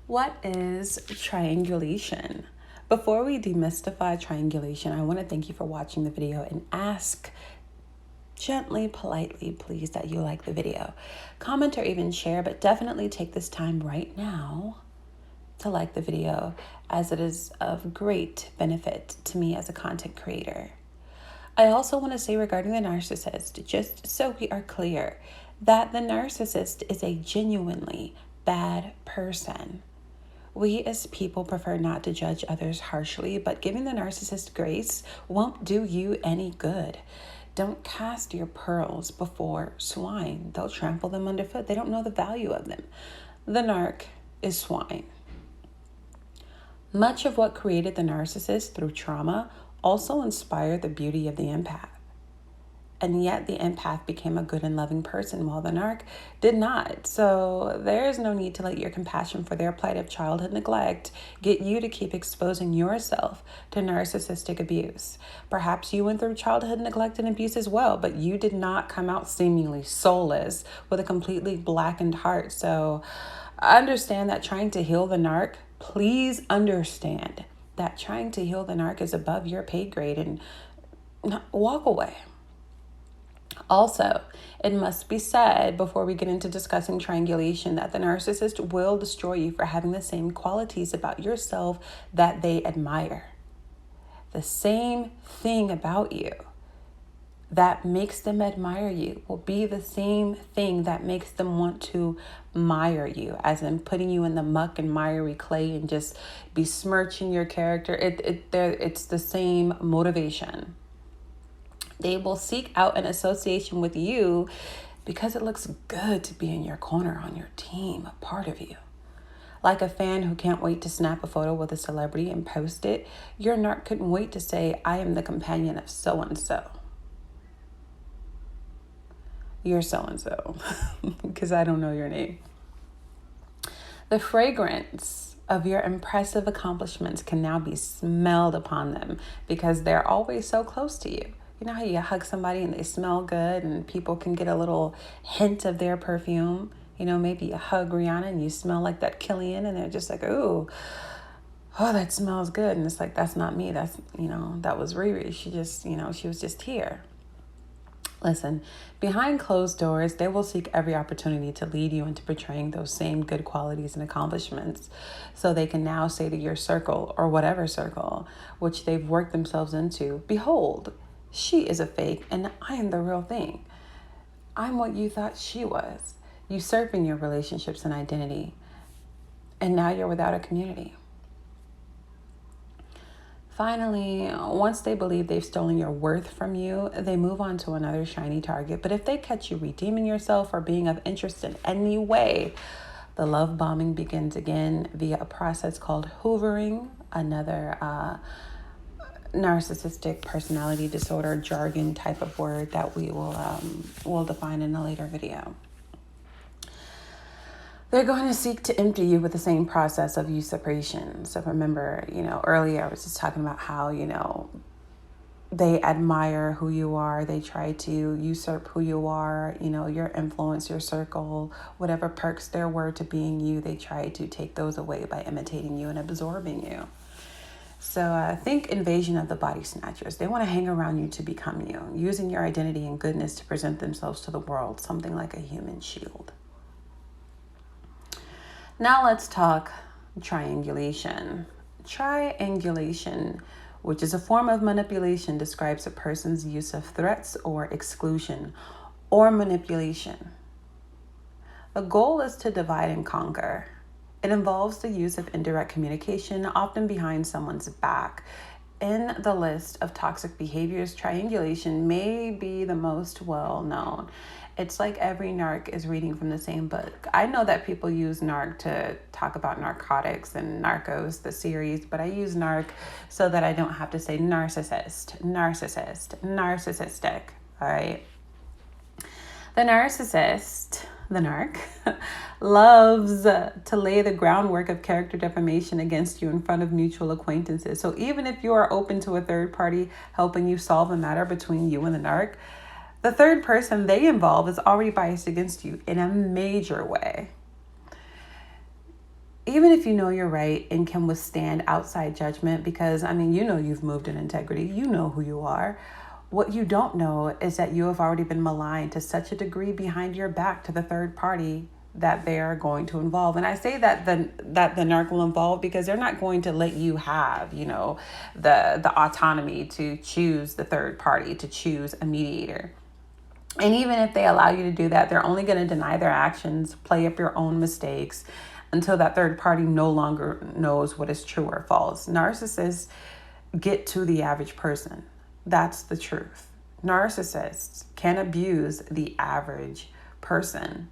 What is triangulation? Before we demystify triangulation, I want to thank you for watching the video and ask gently, politely, please, that you like the video. Comment or even share, but definitely take this time right now to like the video, as it is of great benefit to me as a content creator. I also want to say regarding the narcissist, just so we are clear, that the narcissist is a genuinely bad person. We as people prefer not to judge others harshly, but giving the narcissist grace won't do you any good. Don't cast your pearls before swine. They'll trample them underfoot. They don't know the value of them. The narc is swine. Much of what created the narcissist through trauma also inspired the beauty of the empath. And yet the empath became a good and loving person while the narc did not. So there is no need to let your compassion for their plight of childhood neglect get you to keep exposing yourself to narcissistic abuse. Perhaps you went through childhood neglect and abuse as well, but you did not come out seemingly soulless with a completely blackened heart. So understand that trying to heal the narc, please understand that trying to heal the narc is above your pay grade, and walk away. Also, it must be said before we get into discussing triangulation that the narcissist will destroy you for having the same qualities about yourself that they admire. The same thing about you that makes them admire you will be the same thing that makes them want to mire you, as in putting you in the muck and miry clay and just besmirching your character. It's the same motivation. They will seek out an association with you because it looks good to be in your corner, on your team, a part of you. Like a fan who can't wait to snap a photo with a celebrity and post it, your narc couldn't wait to say, I am the companion of so-and-so. You're so-and-so, because I don't know your name. The fragrance of your impressive accomplishments can now be smelled upon them because they're always so close to you. You know how you hug somebody and they smell good and people can get a little hint of their perfume? You know, maybe you hug Rihanna and you smell like that Killian and they're just like, oh, that smells good. And it's like, that's not me. That was Riri. She was just here. Listen, behind closed doors, they will seek every opportunity to lead you into portraying those same good qualities and accomplishments so they can now say to your circle, or whatever circle, which they've worked themselves into, behold, she is a fake and I am the real thing. I'm what you thought she was, usurping your relationships and identity. And now you're without a community. Finally, once they believe they've stolen your worth from you, they move on to another shiny target. But if they catch you redeeming yourself or being of interest in any way, the love bombing begins again via a process called hoovering, another narcissistic personality disorder jargon type of word that we will define in a later video. They're going to seek to empty you with the same process of usurpation. So remember, earlier I was just talking about how, they admire who you are. They try to usurp who you are, your influence, your circle, whatever perks there were to being you. They try to take those away by imitating you and absorbing you. So think invasion of the body snatchers. They want to hang around you to become you, using your identity and goodness to present themselves to the world, something like a human shield. Now let's talk triangulation. Triangulation, which is a form of manipulation, describes a person's use of threats or exclusion or manipulation. The goal is to divide and conquer. It involves the use of indirect communication, often behind someone's back. In the list of toxic behaviors, triangulation may be the most well known. It's like every narc is reading from the same book. I know that people use narc to talk about narcotics and Narcos, the series, but I use narc so that I don't have to say narcissist, narcissistic, all right? The narcissist, the narc, loves to lay the groundwork of character defamation against you in front of mutual acquaintances. So even if you are open to a third party helping you solve a matter between you and the narc, the third person they involve is already biased against you in a major way. even if you know you're right and can withstand outside judgment, because I mean, you know, you've moved in integrity, you know who you are. What you don't know is that you have already been maligned to such a degree behind your back to the third party that they are going to involve. And I say that the narc will involve because they're not going to let you have, you know, the autonomy to choose the third party, to choose a mediator. And even if they allow you to do that, they're only going to deny their actions, play up your own mistakes until that third party no longer knows what is true or false. Narcissists get to the average person. That's the truth. Narcissists can abuse the average person.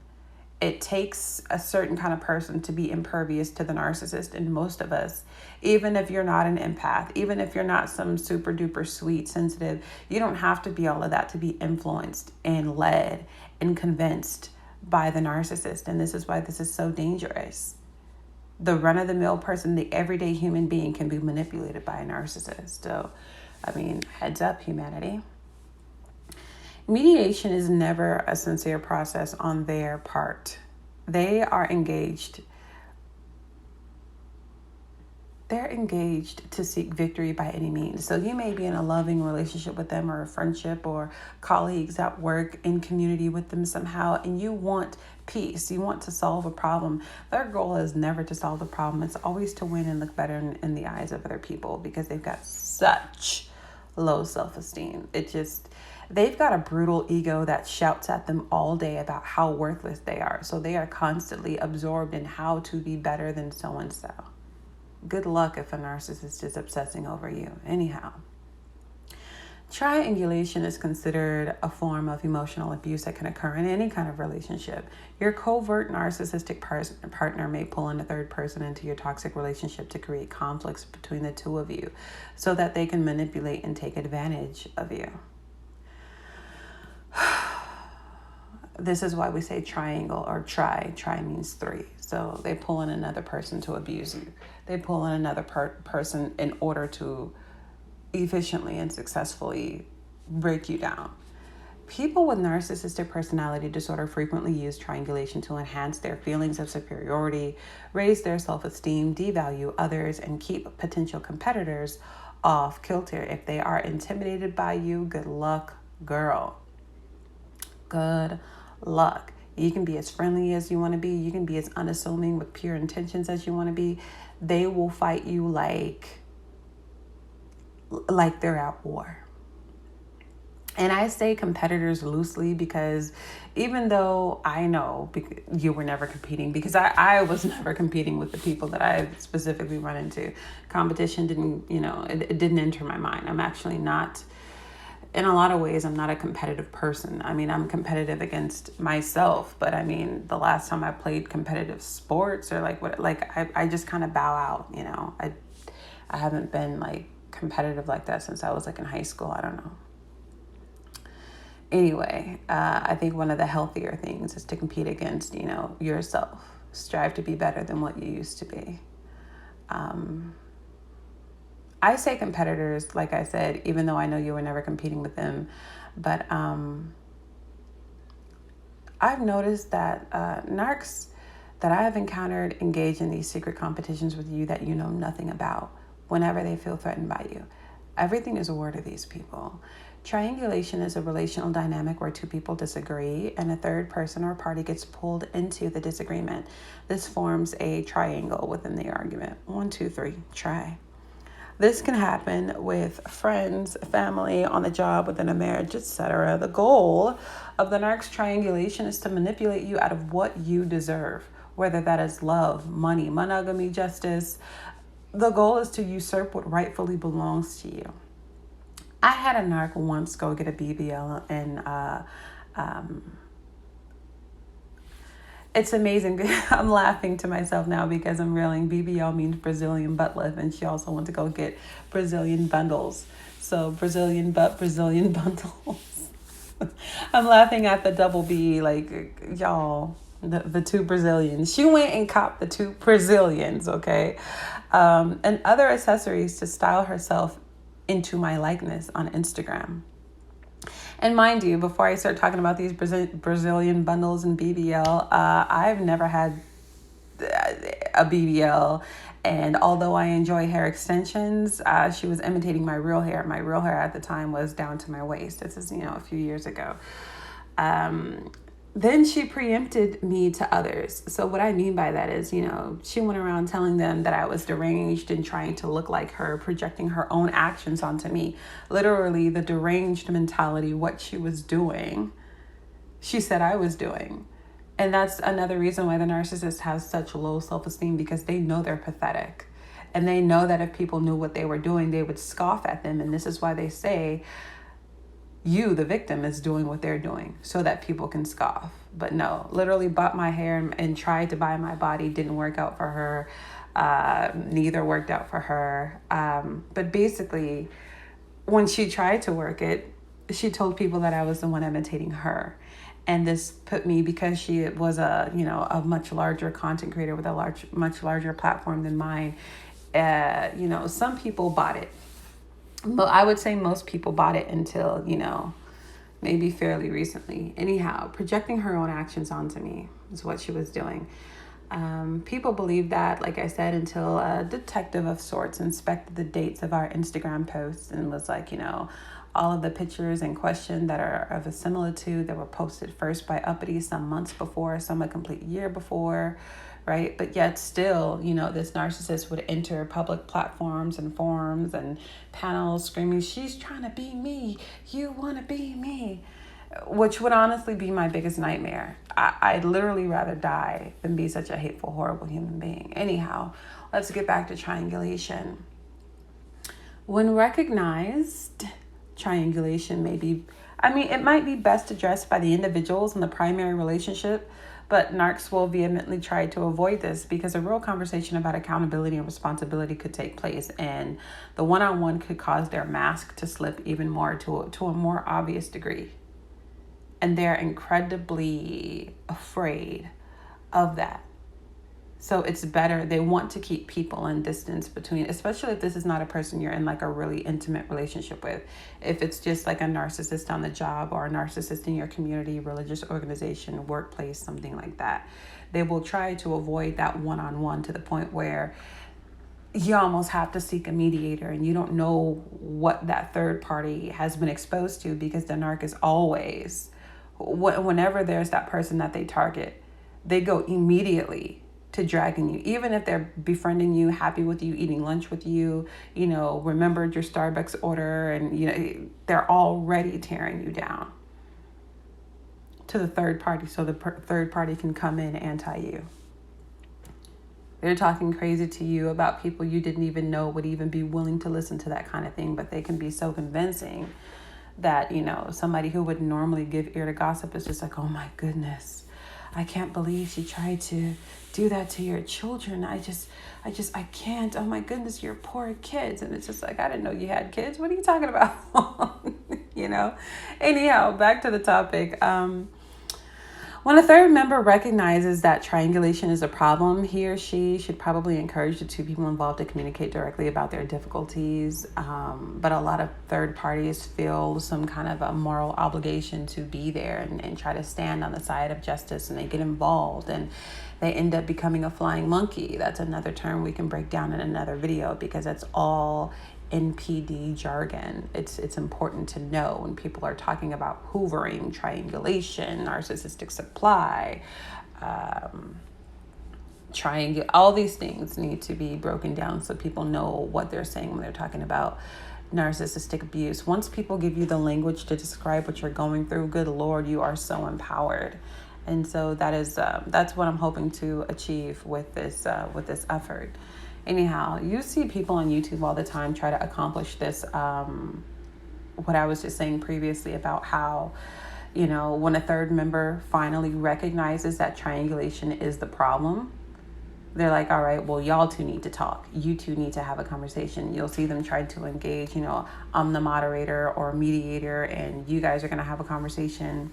It takes a certain kind of person to be impervious to the narcissist, and most of us, even if you're not an empath, even if you're not some super duper sweet, sensitive, you don't have to be all of that to be influenced and led and convinced by the narcissist. And this is why this is so dangerous. The run-of-the-mill person, the everyday human being, can be manipulated by a narcissist. So, I mean, heads up, humanity. Mediation is never a sincere process on their part. They are engaged. They're engaged to seek victory by any means. So you may be in a loving relationship with them, or a friendship, or colleagues at work, in community with them somehow, and you want peace. You want to solve a problem. Their goal is never to solve the problem. It's always to win and look better in the eyes of other people, because they've got such low self-esteem. They've got a brutal ego that shouts at them all day about how worthless they are. So they are constantly absorbed in how to be better than so-and-so. Good luck if a narcissist is obsessing over you. Anyhow, triangulation is considered a form of emotional abuse that can occur in any kind of relationship. Your covert narcissistic partner may pull in a third person into your toxic relationship to create conflicts between the two of you so that they can manipulate and take advantage of you. This is why we say triangle, or tri. Tri means three. So they pull in another person to abuse you. They pull in another person in order to efficiently and successfully break you down. People with narcissistic personality disorder frequently use triangulation to enhance their feelings of superiority, raise their self-esteem, devalue others, and keep potential competitors off kilter. If they are intimidated by you, good luck, girl. Good luck. You can be as friendly as you want to be. You can be as unassuming with pure intentions as you want to be. They will fight you like they're at war. And I say competitors loosely because even though I know you were never competing, because I was never competing with the people that I specifically run into. Competition didn't, it didn't enter my mind. I'm actually not. In a lot of ways, I'm not a competitive person. I mean, I'm competitive against myself, but I mean, the last time I played competitive sports or I just kind of bow out, I haven't been like competitive like that since I was like in high school. I don't know. Anyway, I think one of the healthier things is to compete against, yourself. Strive to be better than what you used to be. I say competitors, like I said, even though I know you were never competing with them. But I've noticed that narcs that I have encountered engage in these secret competitions with you that you know nothing about whenever they feel threatened by you. Everything is a war to these people. Triangulation is a relational dynamic where two people disagree and a third person or party gets pulled into the disagreement. This forms a triangle within the argument. 1, 2, 3, try. This can happen with friends, family, on the job, within a marriage, etc. The goal of the narc's triangulation is to manipulate you out of what you deserve, whether that is love, money, monogamy, justice. The goal is to usurp what rightfully belongs to you. I had a narc once go get a BBL, and it's amazing. I'm laughing to myself now because I'm realizing BBL means Brazilian butt lift, and she also went to go get Brazilian bundles. So Brazilian butt, Brazilian bundles. I'm laughing at the double B, like, y'all, the two Brazilians. She went and copped the two Brazilians, okay? And other accessories to style herself into my likeness on Instagram. And mind you, before I start talking about these Brazilian bundles and BBL, I've never had a BBL. And although I enjoy hair extensions, she was imitating my real hair. My real hair at the time was down to my waist. This is, a few years ago. Then she preempted me to others. So what I mean by that is, she went around telling them that I was deranged and trying to look like her, projecting her own actions onto me. Literally the deranged mentality, what she was doing, she said I was doing. And that's another reason why the narcissist has such low self-esteem, because they know they're pathetic. And they know that if people knew what they were doing, they would scoff at them. And this is why they say, you, the victim, is doing what they're doing so that people can scoff. But no, literally bought my hair and tried to buy my body. Didn't work out for her. Neither worked out for her. But basically, when she tried to work it, she told people that I was the one imitating her. And this put me, because she was a much larger content creator with a much larger platform than mine. Some people bought it. But I would say most people bought it until, maybe fairly recently. Anyhow, projecting her own actions onto me is what she was doing. People believed that, like I said, until a detective of sorts inspected the dates of our Instagram posts and was like, all of the pictures in question that are of a similitude that were posted first by Uppity some months before, some a complete year before, right? But yet still, this narcissist would enter public platforms and forums and panels screaming, she's trying to be me. You want to be me, which would honestly be my biggest nightmare. I'd literally rather die than be such a hateful, horrible human being. Anyhow, let's get back to triangulation. When recognized, triangulation it might be best addressed by the individuals in the primary relationship, but narcs will vehemently try to avoid this because a real conversation about accountability and responsibility could take place, and the one-on-one could cause their mask to slip even more to a more obvious degree. And they're incredibly afraid of that. So it's better, they want to keep people in distance between, especially if this is not a person you're in like a really intimate relationship with. If it's just like a narcissist on the job or a narcissist in your community, religious organization, workplace, something like that, they will try to avoid that one-on-one to the point where you almost have to seek a mediator, and you don't know what that third party has been exposed to, because the narc is always, whenever there's that person that they target, they go immediately to dragging you, even if they're befriending you, happy with you, eating lunch with you, remembered your Starbucks order, and they're already tearing you down to the third party, so the third party can come in anti you. They're talking crazy to you about people you didn't even know would even be willing to listen to that kind of thing, but they can be so convincing that somebody who would normally give ear to gossip is just like, oh my goodness, I can't believe she tried to do that to your children. I can't. Oh my goodness, your poor kids. And it's just like, I didn't know you had kids. What are you talking about? Anyhow, back to the topic. When a third member recognizes that triangulation is a problem, he or she should probably encourage the two people involved to communicate directly about their difficulties. But a lot of third parties feel some kind of a moral obligation to be there and try to stand on the side of justice, and they get involved and they end up becoming a flying monkey. That's another term we can break down in another video, because that's all NPD jargon. It's important to know when people are talking about hoovering, triangulation, narcissistic supply, all these things need to be broken down so people know what they're saying when they're talking about narcissistic abuse. Once people give you the language to describe what you're going through, good Lord, you are so empowered. And so that's what I'm hoping to achieve with this effort. Anyhow, you see people on YouTube all the time try to accomplish this. What I was just saying previously about how, when a third member finally recognizes that triangulation is the problem, they're like, all right, well, y'all two need to talk. You two need to have a conversation. You'll see them try to engage, I'm the moderator or mediator, and you guys are going to have a conversation.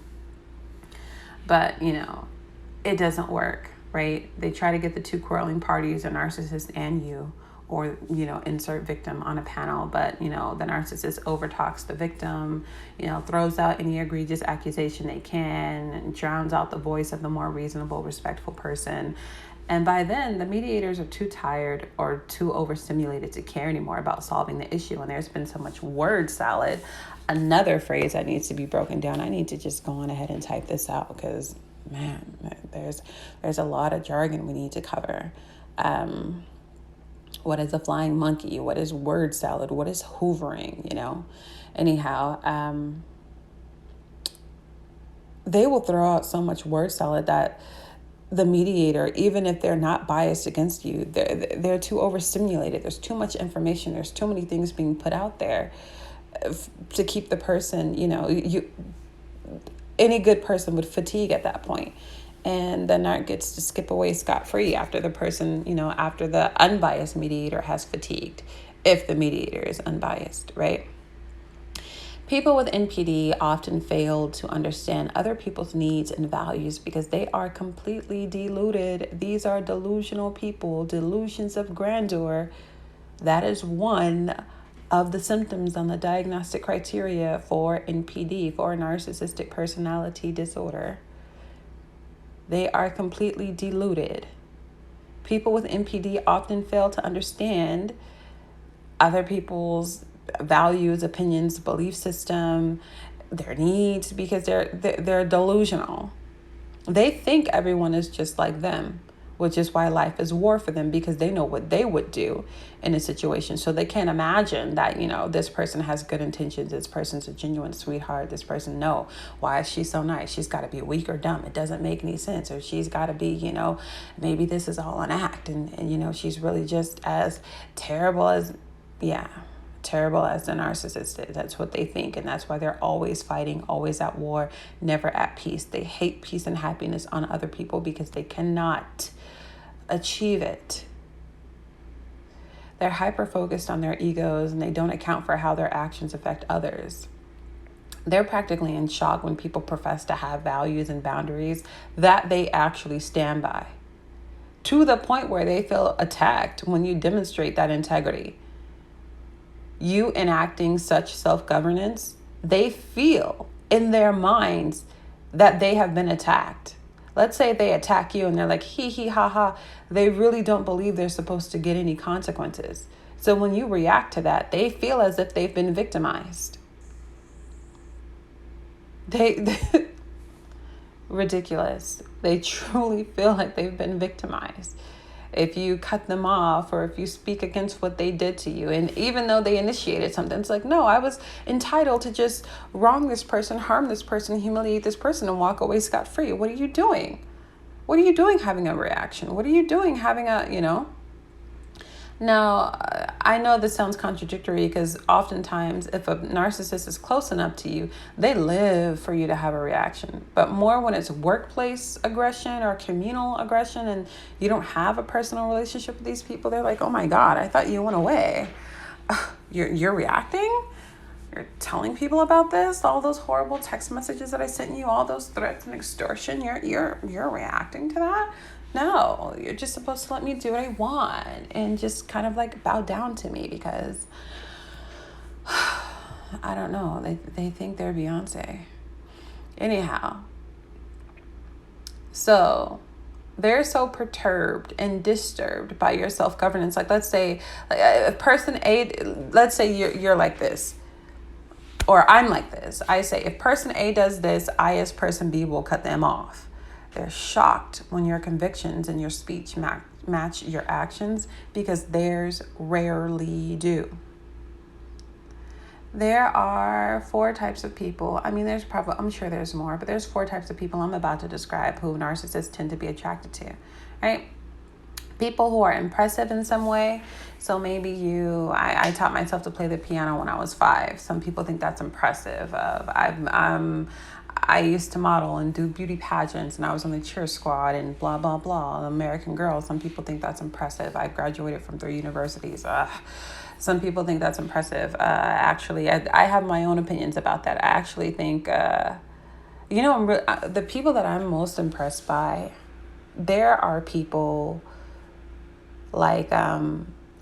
But, it doesn't work. Right? They try to get the two quarreling parties, a narcissist and you, or, insert victim on a panel. But, the narcissist overtalks the victim, throws out any egregious accusation they can, and drowns out the voice of the more reasonable, respectful person. And by then, the mediators are too tired or too overstimulated to care anymore about solving the issue. And there's been so much word salad. Another phrase that needs to be broken down. I need to just go on ahead and type this out because, man, there's a lot of jargon we need to cover. What is a flying monkey? What is word salad? What is hoovering? Anyhow, they will throw out so much word salad that the mediator, even if they're not biased against you, they're too overstimulated. There's too much information. There's too many things being put out there to keep the person, any good person would fatigue at that point. And the narc gets to skip away scot-free after the person, after the unbiased mediator has fatigued, if the mediator is unbiased, right? People with NPD often fail to understand other people's needs and values because they are completely deluded. These are delusional people, delusions of grandeur. That is one of the symptoms on the diagnostic criteria for NPD, for narcissistic personality disorder. They are completely deluded. People with NPD often fail to understand other people's values, opinions, belief system, their needs, because they're delusional. They think everyone is just like them, which is why life is war for them, because they know what they would do in a situation. So they can't imagine that, this person has good intentions. This person's a genuine sweetheart. This person, no, why is she so nice? She's got to be weak or dumb. It doesn't make any sense. Or she's got to be, maybe this is all an act. And she's really just as terrible as the narcissist is. That's what they think. And that's why they're always fighting, always at war, never at peace. They hate peace and happiness on other people because they cannot achieve it. They're hyper-focused on their egos and they don't account for how their actions affect others. They're practically in shock when people profess to have values and boundaries that they actually stand by, to the point where they feel attacked when you demonstrate that integrity. You enacting such self-governance, they feel in their minds that they have been attacked. Let's say they attack you and they're like, hee hee ha ha. They really don't believe they're supposed to get any consequences. So when you react to that, they feel as if they've been victimized. They ridiculous. They truly feel like they've been victimized. If you cut them off or if you speak against what they did to you, and even though they initiated something, it's like, no, I was entitled to just wrong this person, harm this person, humiliate this person, and walk away scot-free. What are you doing? What are you doing having a reaction? What are you doing having a, Now, I know this sounds contradictory because oftentimes if a narcissist is close enough to you, they live for you to have a reaction. But more when it's workplace aggression or communal aggression and you don't have a personal relationship with these people, they're like, oh my God, I thought you went away. You're reacting? You're telling people about this? All those horrible text messages that I sent you, all those threats and extortion, you're reacting to that? No, you're just supposed to let me do what I want and just kind of like bow down to me because I don't know. They think they're Beyonce. Anyhow, so they're so perturbed and disturbed by your self-governance. Like, let's say person A, let's say you're like this, or I'm like this. I say, if person A does this, I as person B will cut them off. They're shocked when your convictions and your speech match your actions because theirs rarely do. There are 4 types of people. I mean, I'm sure there's more, but there's 4 types of people I'm about to describe who narcissists tend to be attracted to, right? People who are impressive in some way. So maybe I taught myself to play the piano when I was 5. Some people think that's impressive. I used to model and do beauty pageants and I was on the cheer squad and blah, blah, blah. American Girl. Some people think that's impressive. I graduated from 3 universities. Some people think that's impressive. Actually, I have my own opinions about that. I actually think, the people that I'm most impressed by, there are people like,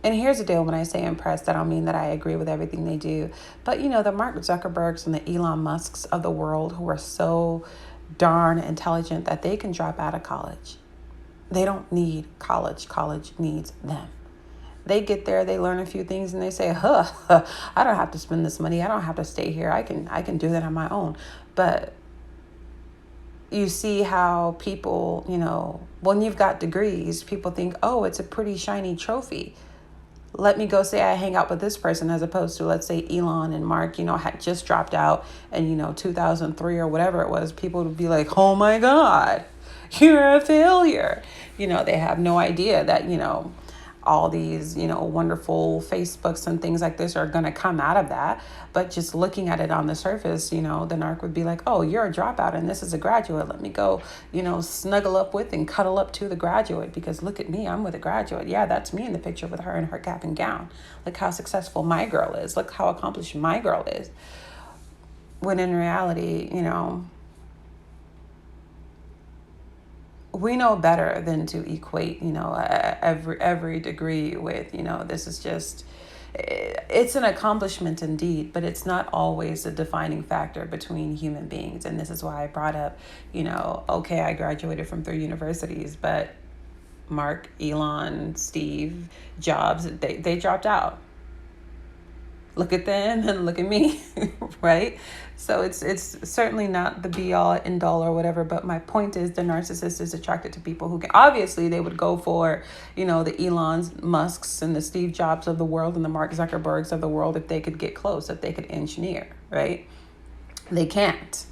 and here's the deal, when I say impressed, I don't mean that I agree with everything they do. But, the Mark Zuckerbergs and the Elon Musks of the world who are so darn intelligent that they can drop out of college. They don't need college. College needs them. They get there, they learn a few things, and they say, I don't have to spend this money. I don't have to stay here. I can do that on my own. But you see how people, when you've got degrees, people think, oh, it's a pretty shiny trophy. Let me go say I hang out with this person, as opposed to, let's say, Elon and Mark, had just dropped out and, 2003 or whatever it was. People would be like, oh my God, you're a failure. They have no idea that, all these, wonderful Facebooks and things like this are going to come out of that. But just looking at it on the surface, the narc would be like, oh, you're a dropout and this is a graduate. Let me go, snuggle up with and cuddle up to the graduate, because look at me, I'm with a graduate. Yeah, that's me in the picture with her in her cap and gown. Look how successful my girl is. Look how accomplished my girl is. When in reality, we know better than to equate, every degree with, this is just, it's an accomplishment indeed, but it's not always a defining factor between human beings. And this is why I brought up, okay, I graduated from 3 universities, but Mark, Elon, Steve, Jobs, they dropped out. Look at them and look at me, right? So it's certainly not the be all end all or whatever. But my point is, the narcissist is attracted to people who can, obviously they would go for, the Elons, Musks, and the Steve Jobs of the world and the Mark Zuckerbergs of the world if they could get close, if they could engineer, right? They can't.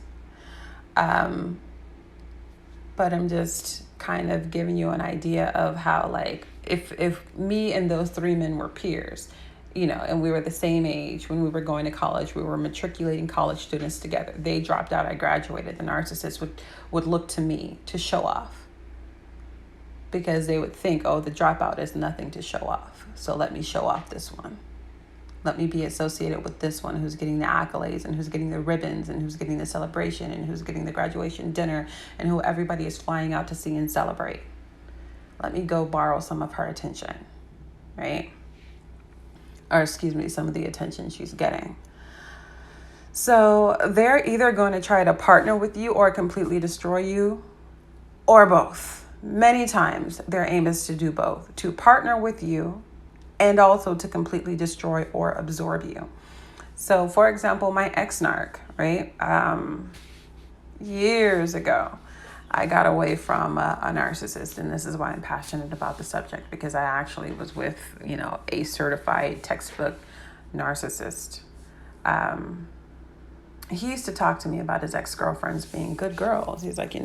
But I'm just kind of giving you an idea of how, like, if me and those 3 men were peers, and we were the same age when we were going to college, we were matriculating college students together. They dropped out, I graduated. The narcissist would look to me to show off, because they would think, oh, the dropout is nothing to show off. So let me show off this one. Let me be associated with this one who's getting the accolades and who's getting the ribbons and who's getting the celebration and who's getting the graduation dinner and who everybody is flying out to see and celebrate. Let me go borrow some of her attention, right? Or excuse me, some of the attention she's getting. So they're either going to try to partner with you or completely destroy you, or both. Many times their aim is to do both, to partner with you and also to completely destroy or absorb you. So for example, my ex-narc, right? Years ago, I got away from a narcissist, and this is why I'm passionate about the subject, because I actually was with, a certified textbook narcissist. He used to talk to me about his ex-girlfriends being good girls. He's like,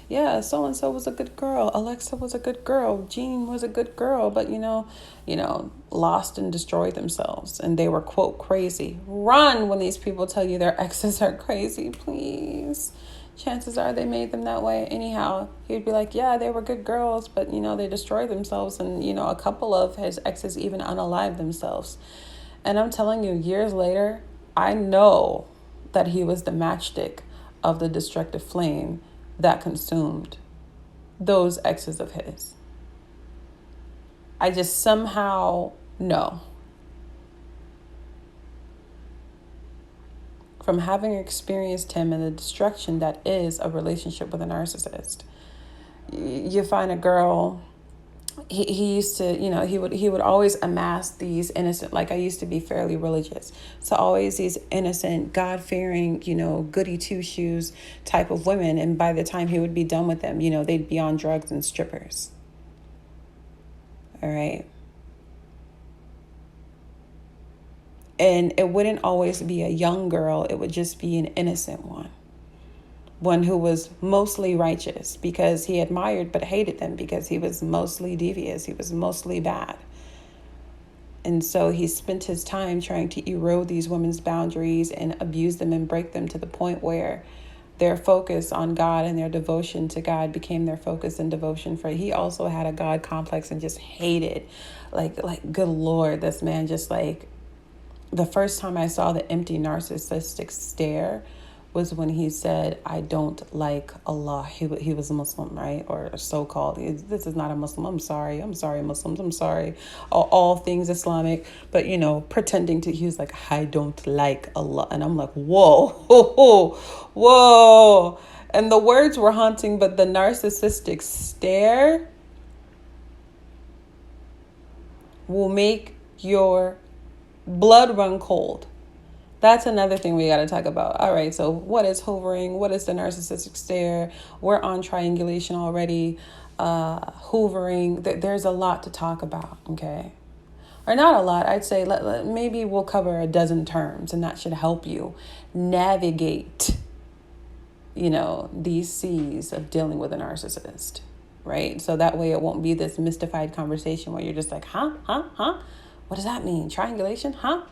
yeah, so-and-so was a good girl. Alexa was a good girl. Jean was a good girl, but, lost and destroyed themselves. And they were, quote, crazy. Run when these people tell you their exes are crazy, please. Chances are they made them that way. Anyhow, he'd be like, yeah, they were good girls, but, they destroyed themselves. And, a couple of his exes even unalived themselves. And I'm telling you, years later, I know that he was the matchstick of the destructive flame that consumed those exes of his. I just somehow know, from having experienced him and the destruction that is a relationship with a narcissist. You find a girl, he used to, he would always amass these innocent, like I used to be fairly religious. So always these innocent, God-fearing, goody two-shoes type of women. And by the time he would be done with them, they'd be on drugs and strippers. All right. And it wouldn't always be a young girl. It would just be an innocent one. One who was mostly righteous because he admired but hated them because he was mostly devious. He was mostly bad. And so he spent his time trying to erode these women's boundaries and abuse them and break them to the point where their focus on God and their devotion to God became their focus and devotion for. He also had a God complex and just hated, like good Lord, this man just like, the first time I saw the empty narcissistic stare was when he said, I don't like Allah. He was a Muslim, right? Or so-called. This is not a Muslim. I'm sorry, Muslims. I'm sorry. All things Islamic. But, pretending to, he was like, I don't like Allah. And I'm like, whoa. And the words were haunting, but the narcissistic stare will make your blood run cold. That's another thing we got to talk about. All right, so what is hovering? What is the narcissistic stare? We're on triangulation already. Hovering. There's a lot to talk about, okay? Or not a lot. I'd say maybe we'll cover a dozen terms, and that should help you navigate, these seas of dealing with a narcissist, right? So that way it won't be this mystified conversation where you're just like, huh? What does that mean? Triangulation? Huh?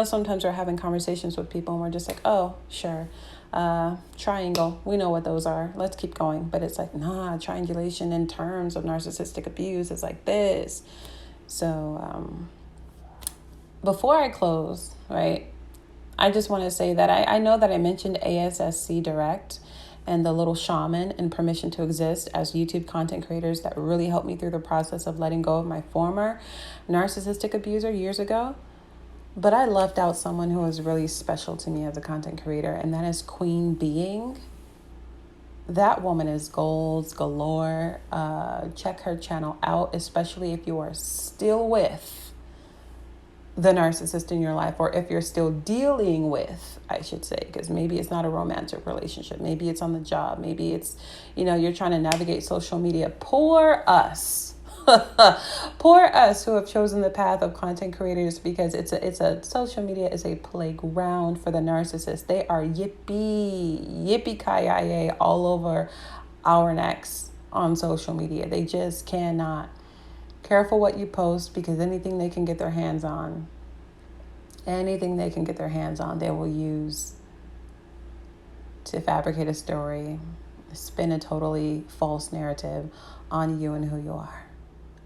Sometimes we're having conversations with people and we're just like, oh, sure. Triangle. We know what those are. Let's keep going. But it's like, nah, triangulation in terms of narcissistic abuse is like this. So before I close, right, I just want to say that I know that I mentioned ASSC Direct and the little shaman and permission to exist as YouTube content creators that really helped me through the process of letting go of my former narcissistic abuser years ago. But I left out someone who was really special to me as a content creator, and that is Queen Being. That woman is goals galore. Check her channel out, especially if you are still with the narcissist in your life, or if you're still dealing with, I should say, because maybe it's not a romantic relationship. Maybe it's on the job. Maybe it's, you're trying to navigate social media. Poor us. Poor us who have chosen the path of content creators, because it's a social media is a playground for the narcissist. They are yippee-ki-yay all over our necks on social media. They just cannot. Careful what you post, because anything they can get their hands on, they will use to fabricate a story, spin a totally false narrative on you and who you are.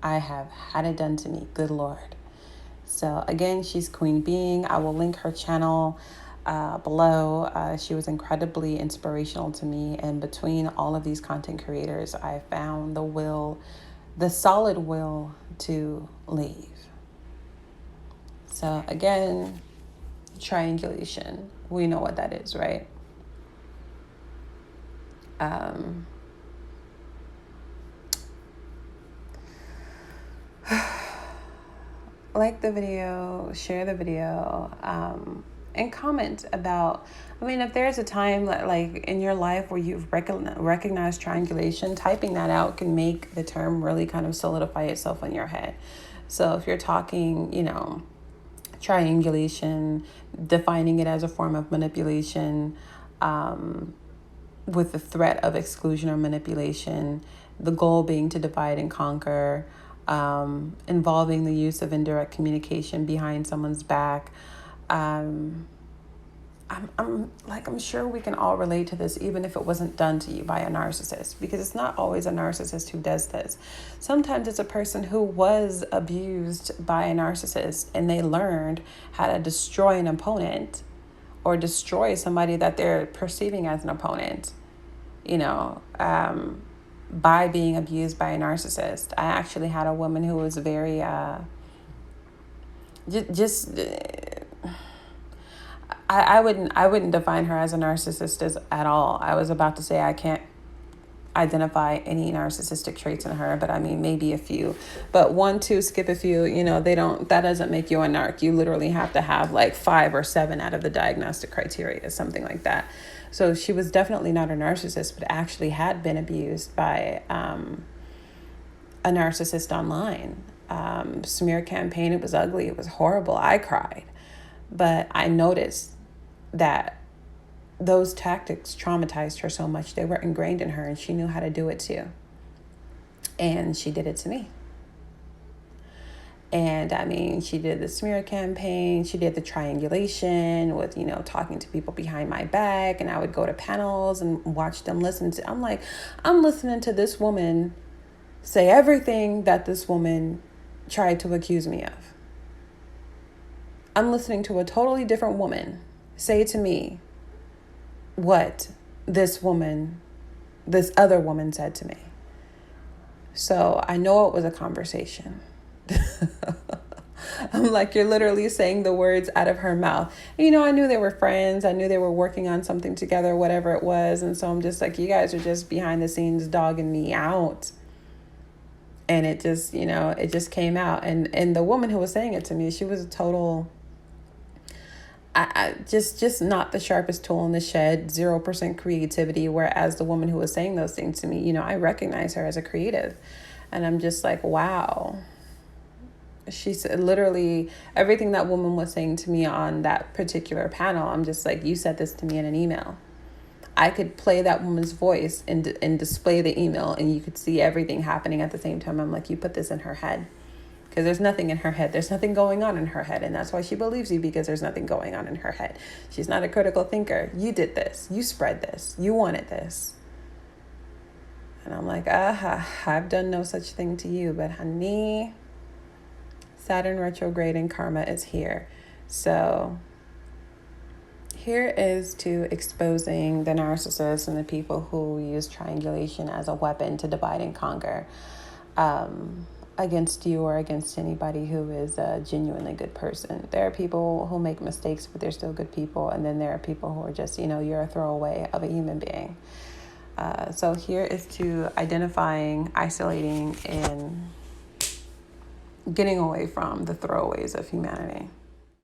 I have had it done to me. Good Lord. So again, she's Queen Being. I will link her channel below. She was incredibly inspirational to me. And between all of these content creators, I found the solid will to leave. So again, triangulation. We know what that is, right? Like the video, share the video, and comment about, if there's a time like in your life where you've recognized triangulation, typing that out can make the term really kind of solidify itself in your head. So if you're talking, triangulation, defining it as a form of manipulation, with the threat of exclusion or manipulation, the goal being to divide and conquer, involving the use of indirect communication behind someone's back. I'm sure we can all relate to this, even if it wasn't done to you by a narcissist, because it's not always a narcissist who does this. Sometimes it's a person who was abused by a narcissist and they learned how to destroy an opponent or destroy somebody that they're perceiving as an opponent, by being abused by a narcissist. I actually had a woman who was very, I wouldn't define her as a narcissist at all. I was about to say I can't identify any narcissistic traits in her, but maybe a few. But 1, 2, skip a few, that doesn't make you a narc. You literally have to have like 5 or 7 out of the diagnostic criteria, something like that. So she was definitely not a narcissist, but actually had been abused by a narcissist online. Smear campaign, it was ugly, it was horrible. I cried. But I noticed that those tactics traumatized her so much. They were ingrained in her, and she knew how to do it too. And she did it to me. And she did the smear campaign. She did the triangulation with, talking to people behind my back. And I would go to panels and watch them listen to. I'm listening to this woman say everything that this woman tried to accuse me of. I'm listening to a totally different woman say to me what this other woman said to me. So I know it was a conversation. I'm like, you're literally saying the words out of her mouth. And, I knew they were friends. I knew they were working on something together, whatever it was. And so I'm just like, you guys are just behind the scenes dogging me out. And it just, it just came out. And the woman who was saying it to me, she was a total, just not the sharpest tool in the shed, 0% creativity. Whereas the woman who was saying those things to me, I recognize her as a creative. And I'm just like, wow. She said literally everything that woman was saying to me on that particular panel. I'm just like, you said this to me in an email. I could play that woman's voice and display the email, and you could see everything happening at the same time. I'm like, you put this in her head, because there's nothing in her head. There's nothing going on in her head. And that's why she believes you, because there's nothing going on in her head. She's not a critical thinker. You did this. You spread this. You wanted this. And I'm like, I've done no such thing to you. But honey, Saturn retrograde and karma is here. So here is to exposing the narcissists and the people who use triangulation as a weapon to divide and conquer against you or against anybody who is a genuinely good person. There are people who make mistakes, but they're still good people. And then there are people who are just, you're a throwaway of a human being. So here is to identifying, isolating, and getting away from the throwaways of humanity.